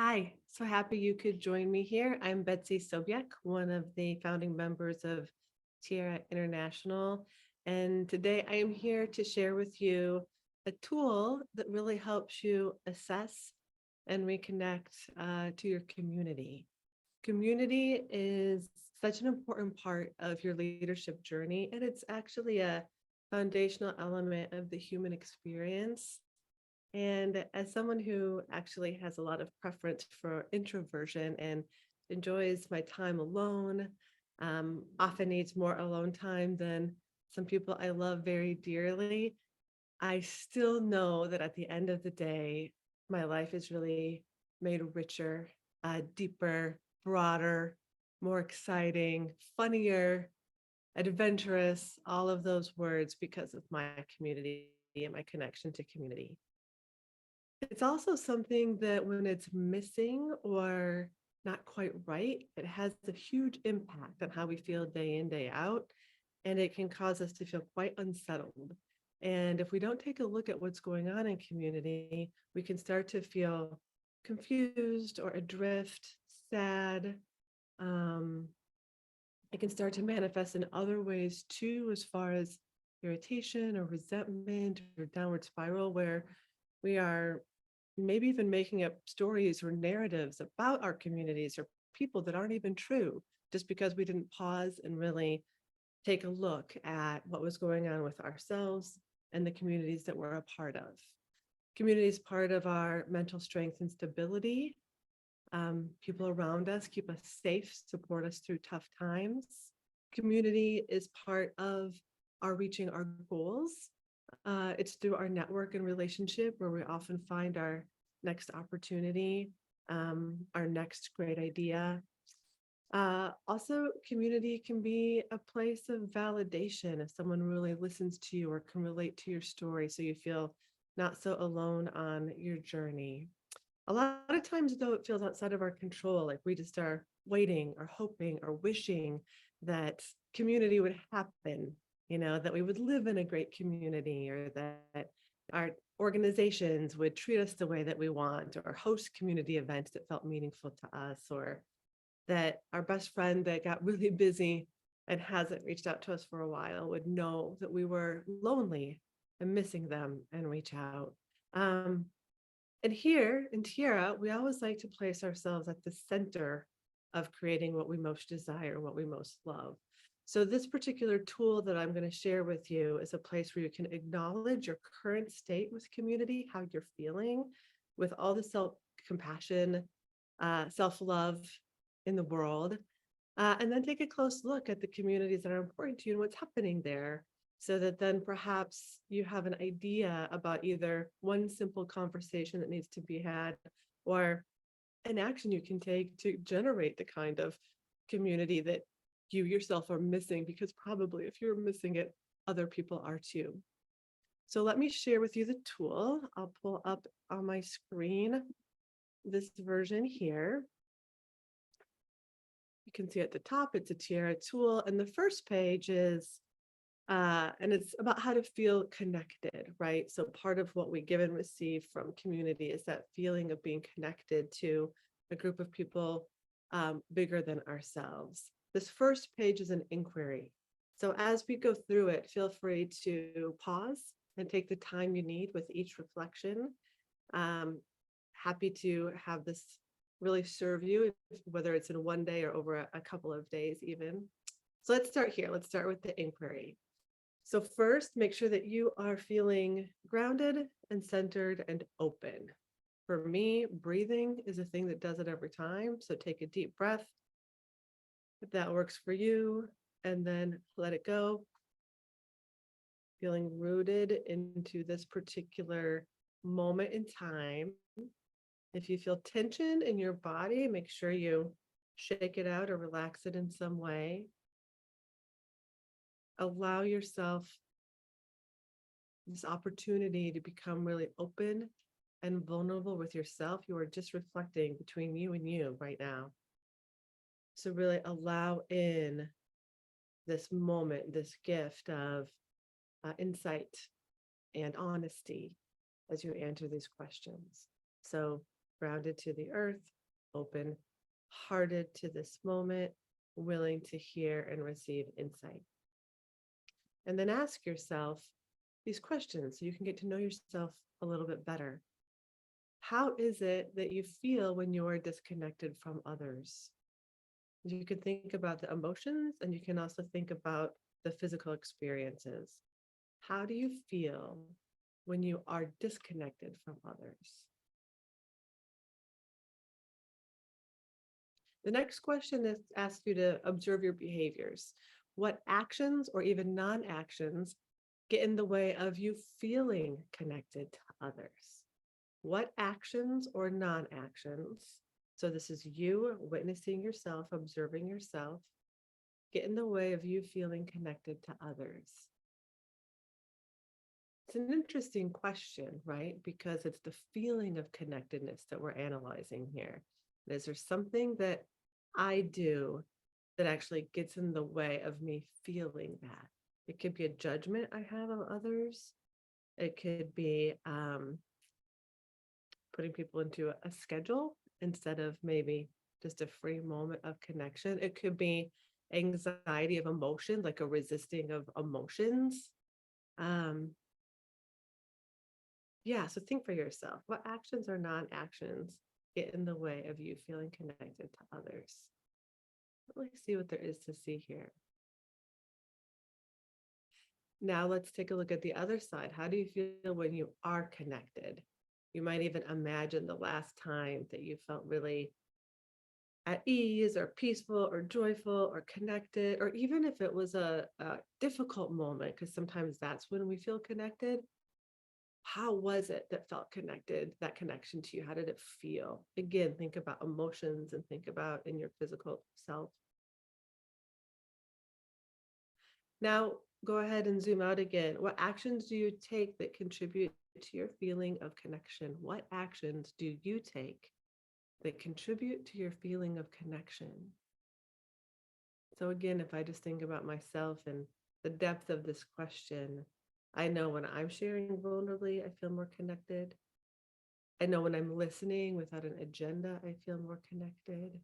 Hi, so happy you could join me here. I'm Betsy Sobiek, one of the founding members of Tierra International. And today I am here to share with you a tool that really helps you assess and reconnect to your community. Community is such an important part of your leadership journey, and it's actually a foundational element of the human experience. And as someone who actually has a lot of preference for introversion and enjoys my time alone, often needs more alone time than some people I love very dearly, I still know that at the end of the day, my life is really made richer, deeper, broader, more exciting, funnier, adventurous, all of those words because of my community and my connection to community. It's also something that when it's missing or not quite right, it has a huge impact on how we feel day in, day out, and it can cause us to feel quite unsettled. And if we don't take a look at what's going on in community, we can start to feel confused or adrift, sad. Um, it can start to manifest in other ways too, as far as irritation or resentment or downward spiral, where we are maybe even making up stories or narratives about our communities or people that aren't even true, just because we didn't pause and really take a look at what was going on with ourselves and the communities that we're a part of. Community is part of our mental strength and stability. People around us keep us safe, support us through tough times. Community is part of our reaching our goals. It's through our network and relationship where we often find our next opportunity, our next great idea. Also, community can be a place of validation if someone really listens to you or can relate to your story so you feel not so alone on your journey. A lot of times, though, it feels outside of our control, like we just are waiting or hoping or wishing that community would happen, that we would live in a great community or that our organizations would treat us the way that we want or host community events that felt meaningful to us or that our best friend that got really busy and hasn't reached out to us for a while would know that we were lonely and missing them and reach out. Um, and here in Tierra, we always like to place ourselves at the center of creating what we most desire, what we most love. So this particular tool that I'm going to share with you is a place where you can acknowledge your current state with community, how you're feeling with all the self-compassion, self-love in the world, and then take a close look at the communities that are important to you and what's happening there so that then perhaps you have an idea about either one simple conversation that needs to be had or an action you can take to generate the kind of community that you yourself are missing, because probably if you're missing it, other people are too. So let me share with you the tool. I'll pull up on my screen this version here. You can see at the top, it's a Tierra tool. And the first page is and it's about how to feel connected, right? So part of what we give and receive from community is that feeling of being connected to a group of people bigger than ourselves. This first page is an inquiry. So as we go through it, feel free to pause and take the time you need with each reflection. Happy to have this really serve you, whether it's in one day or over a couple of days even. So let's start here. Let's start with the inquiry. So first, make sure that you are feeling grounded and centered and open. For me, breathing is a thing that does it every time. So take a deep breath if that works for you, and then let it go. Feeling rooted into this particular moment in time. If you feel tension in your body, make sure you shake it out or relax it in some way. Allow yourself this opportunity to become really open and vulnerable with yourself. You are just reflecting between you and you right now. So really allow in this moment, this gift of insight and honesty as you answer these questions. So grounded to the earth, open hearted to this moment, willing to hear and receive insight. And then ask yourself these questions so you can get to know yourself a little bit better. How is it that you feel when you are disconnected from others? You can think about the emotions and you can also think about the physical experiences. How do you feel when you are disconnected from others? The next question is asks you to observe your behaviors. What actions or even non-actions get in the way of you feeling connected to others? What actions or non-actions, so this is you witnessing yourself, observing yourself, get in the way of you feeling connected to others? It's an interesting question, right? Because it's the feeling of connectedness that we're analyzing here. Is there something that I do that actually gets in the way of me feeling that? It could be a judgment I have of others. It could be putting people into a schedule instead of maybe just a free moment of connection. It could be anxiety of emotion, like a resisting of emotions. Yeah, so think for yourself. What actions or non-actions get in the way of you feeling connected to others? Let's see what there is to see here. Now let's take a look at the other side. How do you feel when you are connected? You might even imagine the last time that you felt really at ease or peaceful or joyful or connected, or even if it was a difficult moment, because sometimes that's when we feel connected. How was it that felt connected, that connection to you? How did it feel? Again, think about emotions and think about in your physical self. Now, go ahead and zoom out again. What actions do you take that contribute to your feeling of connection? What actions do you take that contribute to your feeling of connection? So again, if I just think about myself and the depth of this question, I know when I'm sharing vulnerably, I feel more connected. I know when I'm listening without an agenda, I feel more connected.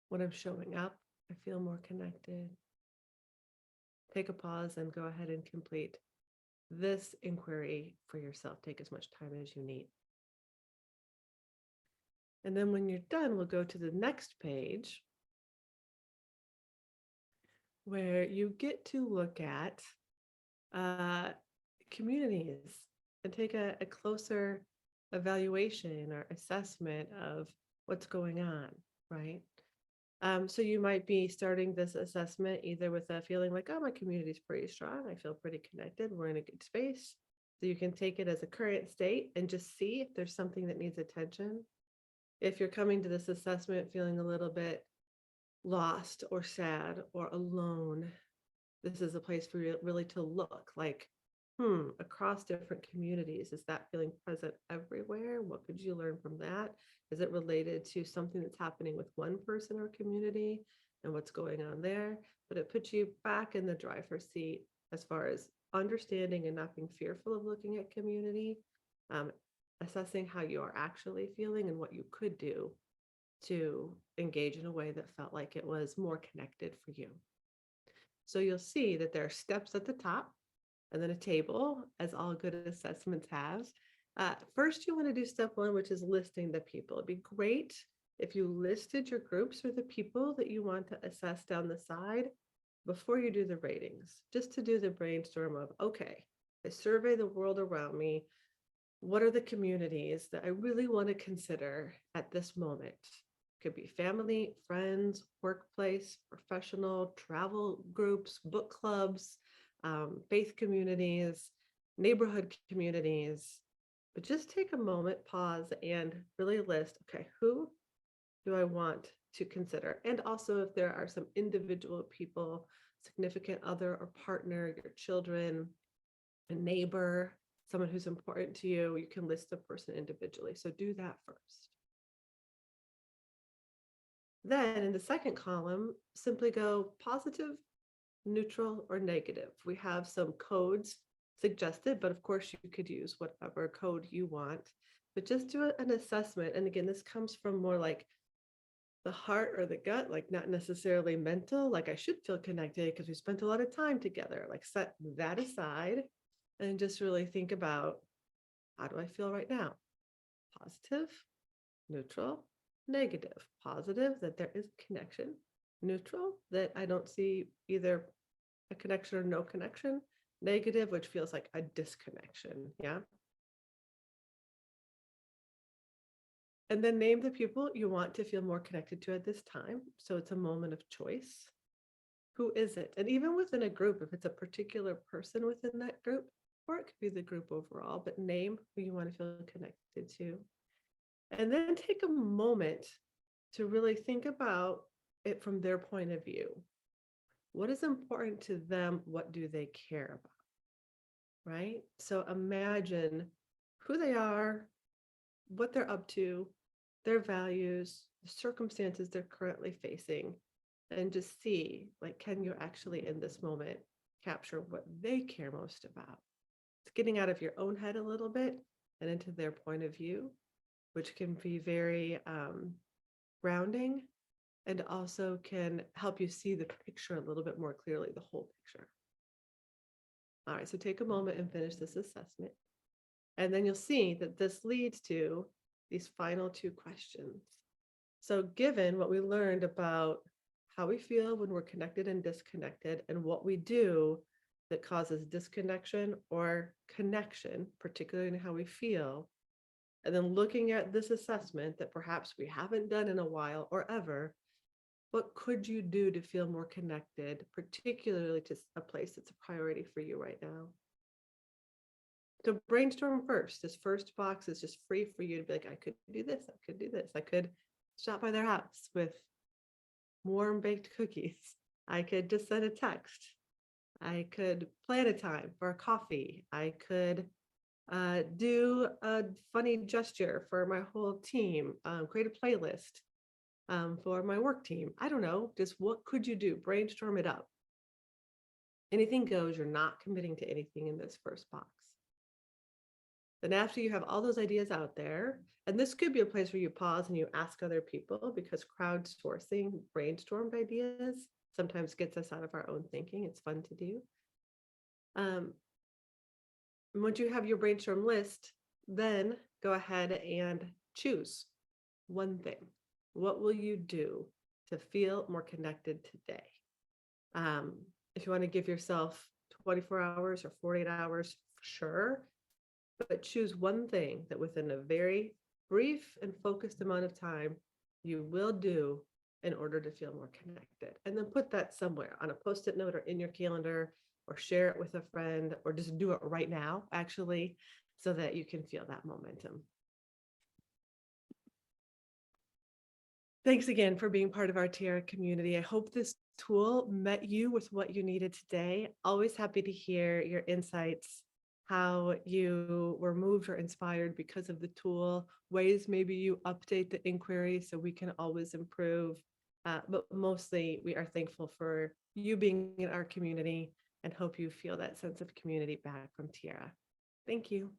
When I'm showing up, I feel more connected. Take a pause and go ahead and complete this inquiry for yourself. Take as much time as you need. And then when you're done, we'll go to the next page where you get to look at communities and take a closer evaluation or assessment of what's going on, right? So you might be starting this assessment either with a feeling like, oh, my community is pretty strong. I feel pretty connected. We're in a good space. So you can take it as a current state and just see if there's something that needs attention. If you're coming to this assessment feeling a little bit lost or sad or alone, this is a place for you really to look like, across different communities, is that feeling present everywhere? What could you learn from that? Is it related to something that's happening with one person or community and what's going on there? But it puts you back in the driver's seat as far as understanding and not being fearful of looking at community, assessing how you are actually feeling and what you could do to engage in a way that felt like it was more connected for you. So you'll see that there are steps at the top and then a table, as all good assessments have. First, you want to do step one, which is listing the people. It'd be great if you listed your groups or the people that you want to assess down the side before you do the ratings, just to do the brainstorm of, okay, I survey the world around me. What are the communities that I really want to consider at this moment? Could be family, friends, workplace, professional, travel groups, book clubs, faith communities, neighborhood communities. But just take a moment, pause, and really list, okay, who do I want to consider? And also if there are some individual people, significant other or partner, your children, a neighbor, someone who's important to you, you can list the person individually. So do that first. Then in the second column, simply go positive, neutral, or negative. We have some codes suggested, but of course you could use whatever code you want. but just do an assessment. And again, this comes from more like the heart or the gut, like not necessarily mental, like I should feel connected because we spent a lot of time together. Like set that aside and just really think about, how do I feel right now? Positive, neutral, negative. Positive, that there is connection. Neutral, that I don't see either a connection or no connection. Negative, which feels like a disconnection. Yeah. And then name the people you want to feel more connected to at this time. So it's a moment of choice. Who is it? And even within a group, if it's a particular person within that group, or it could be the group overall, but name who you want to feel connected to. And then take a moment to really think about it from their point of view. What is important to them? What do they care about? Right? So imagine who they are, what they're up to, their values, the circumstances they're currently facing, and just see, like, can you actually in this moment capture what they care most about? It's getting out of your own head a little bit and into their point of view, which can be very grounding and also can help you see the picture a little bit more clearly, the whole picture. All right, so take a moment and finish this assessment. And then you'll see that this leads to these final two questions. So given what we learned about how we feel when we're connected and disconnected and what we do that causes disconnection or connection, particularly in how we feel, and then looking at this assessment that perhaps we haven't done in a while or ever, what could you do to feel more connected, particularly to a place that's a priority for you right now? So brainstorm first. This first box is just free for you to be like, I could do this, I could do this. I could stop by their house with warm baked cookies. I could just send a text. I could plan a time for a coffee. I could do a funny gesture for my whole team, create a playlist for my work team. I don't know, just what could you do? Brainstorm it up. Anything goes, you're not committing to anything in this first box. Then after you have all those ideas out there, and this could be a place where you pause and you ask other people, because crowdsourcing brainstormed ideas sometimes gets us out of our own thinking. It's fun to do. Once you have your brainstorm list, then go ahead and choose one thing. What will you do to feel more connected today? If you want to give yourself 24 hours or 48 hours, sure, but choose one thing that within a very brief and focused amount of time you will do in order to feel more connected. And then put that somewhere on a post-it note or in your calendar, or share it with a friend, or just do it right now, actually, so that you can feel that momentum. Thanks again for being part of our Tiara community. I hope this tool met you with what you needed today. Always happy to hear your insights, how you were moved or inspired because of the tool, ways maybe you update the inquiry so we can always improve. But mostly we are thankful for you being in our community and hope you feel that sense of community back from Tiara. Thank you.